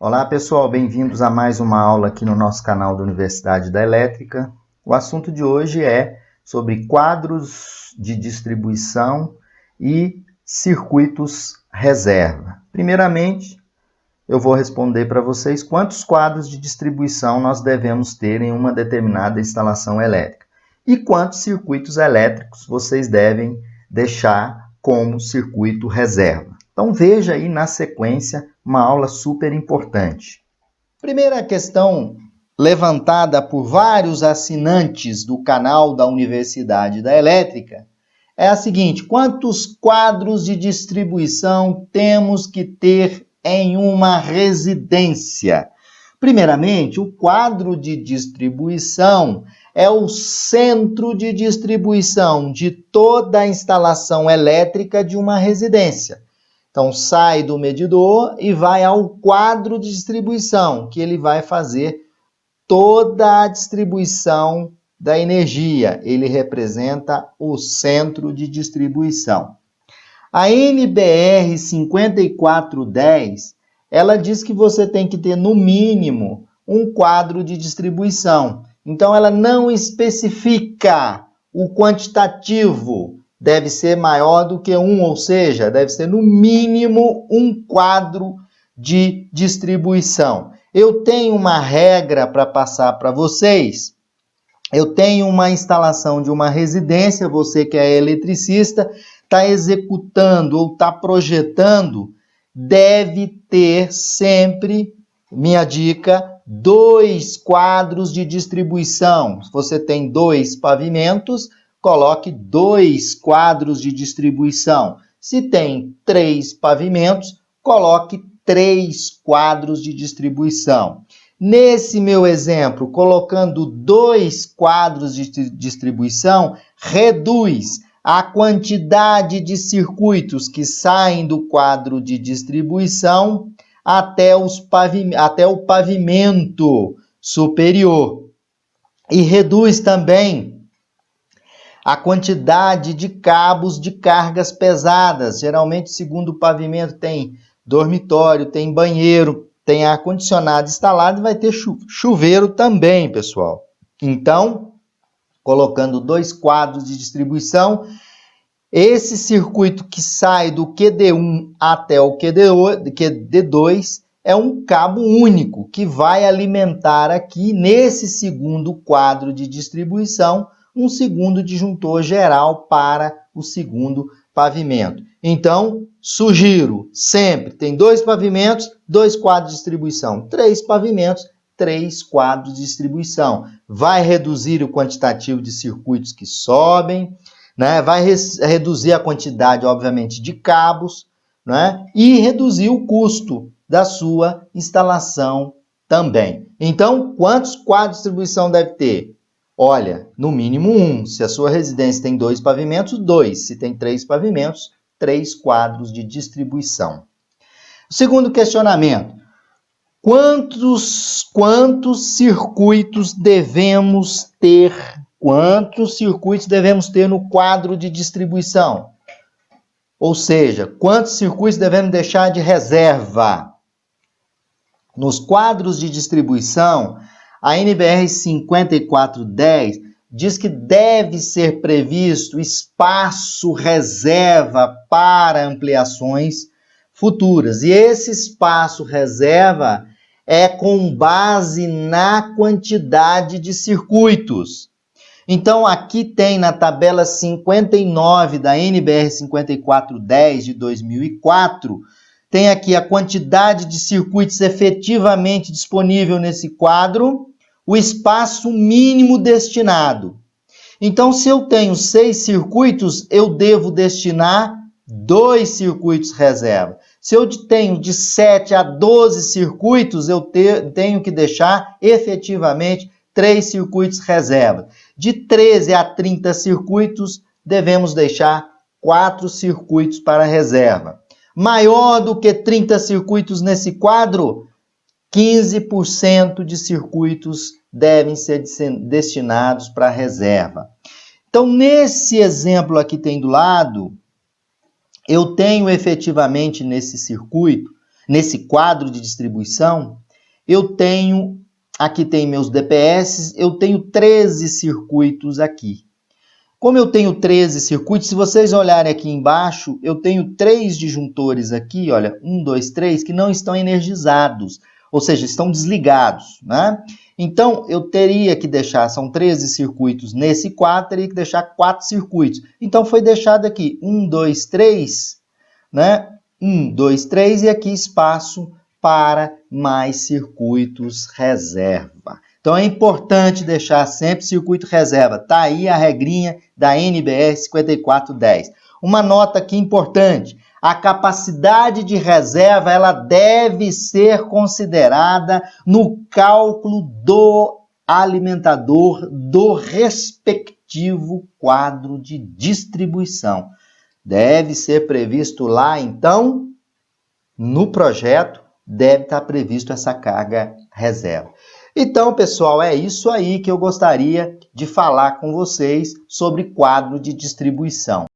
Olá pessoal, bem-vindos a mais uma aula aqui no nosso canal da Universidade da Elétrica. O assunto de hoje é sobre quadros de distribuição e circuitos reserva. Primeiramente, eu vou responder para vocês quantos quadros de distribuição nós devemos ter em uma determinada instalação elétrica e quantos circuitos elétricos vocês devem deixar como circuito reserva. Então veja aí na sequência uma aula super importante. Primeira questão levantada por vários assinantes do canal da Universidade da Elétrica é a seguinte: quantos quadros de distribuição temos que ter em uma residência? Primeiramente, o quadro de distribuição é o centro de distribuição de toda a instalação elétrica de uma residência. Então, sai do medidor e vai ao quadro de distribuição, que ele vai fazer toda a distribuição da energia. Ele representa o centro de distribuição. A NBR 5410, ela diz que você tem que ter, no mínimo, um quadro de distribuição. Então, ela não especifica o quantitativo. Deve ser maior do que 1, ou seja, deve ser no mínimo um quadro de distribuição. Eu tenho uma regra para passar para vocês. Eu tenho uma instalação de uma residência, você que é eletricista, está executando ou está projetando, deve ter sempre, minha dica, 2 quadros de distribuição. Se você tem 2 pavimentos, coloque 2 quadros de distribuição. Se tem 3 pavimentos, coloque 3 quadros de distribuição. Nesse meu exemplo, colocando 2 quadros de distribuição, reduz a quantidade de circuitos que saem do quadro de distribuição até o pavimento superior. E reduz também a quantidade de cabos de cargas pesadas. Geralmente, o segundo pavimento tem dormitório, tem banheiro, tem ar-condicionado instalado e vai ter chuveiro também, pessoal. Então, colocando 2 quadros de distribuição, esse circuito que sai do QD1 até o QD2 é um cabo único que vai alimentar aqui, nesse segundo quadro de distribuição, um segundo disjuntor geral para o segundo pavimento. Então, sugiro sempre, tem 2 pavimentos, 2 quadros de distribuição, 3 pavimentos, 3 quadros de distribuição. Vai reduzir o quantitativo de circuitos que sobem, né? Vai reduzir a quantidade, obviamente, de cabos, né? E reduzir o custo da sua instalação também. Então, quantos quadros de distribuição deve ter? Olha, no mínimo 1. Se a sua residência tem 2 pavimentos, 2. Se tem 3 pavimentos, 3 quadros de distribuição. O segundo questionamento: quantos circuitos devemos ter? Quantos circuitos devemos ter no quadro de distribuição? Ou seja, quantos circuitos devemos deixar de reserva? Nos quadros de distribuição, a NBR 5410 diz que deve ser previsto espaço reserva para ampliações futuras. E esse espaço reserva é com base na quantidade de circuitos. Então, aqui tem na tabela 59 da NBR 5410 de 2004, tem aqui a quantidade de circuitos efetivamente disponível nesse quadro, o espaço mínimo destinado. Então, se eu tenho 6 circuitos, eu devo destinar 2 circuitos reserva. Se eu tenho de 7 a 12 circuitos, eu tenho que deixar efetivamente 3 circuitos reserva. De 13 a 30 circuitos, devemos deixar 4 circuitos para reserva. Maior do que 30 circuitos nesse quadro, 15% de circuitos devem ser destinados para reserva. Então, nesse exemplo aqui tem do lado, eu tenho efetivamente nesse circuito, nesse quadro de distribuição, eu tenho, aqui tem meus DPS, eu tenho 13 circuitos aqui. Como eu tenho 13 circuitos, se vocês olharem aqui embaixo, eu tenho 3 disjuntores aqui, olha, 1, 2, 3, que não estão energizados, ou seja, estão desligados, né? Então, eu teria que deixar, são 13 circuitos nesse quadro, teria que deixar 4 circuitos. Então, foi deixado aqui 1, 2, 3, né? 1, 2, 3 e aqui espaço para mais circuitos reserva. Então, é importante deixar sempre circuito reserva. Está aí a regrinha da NBR 5410. Uma nota aqui importante. A capacidade de reserva ela deve ser considerada no cálculo do alimentador do respectivo quadro de distribuição. Deve ser previsto lá, então, no projeto, deve estar previsto essa carga reserva. Então, pessoal, é isso aí que eu gostaria de falar com vocês sobre quadro de distribuição.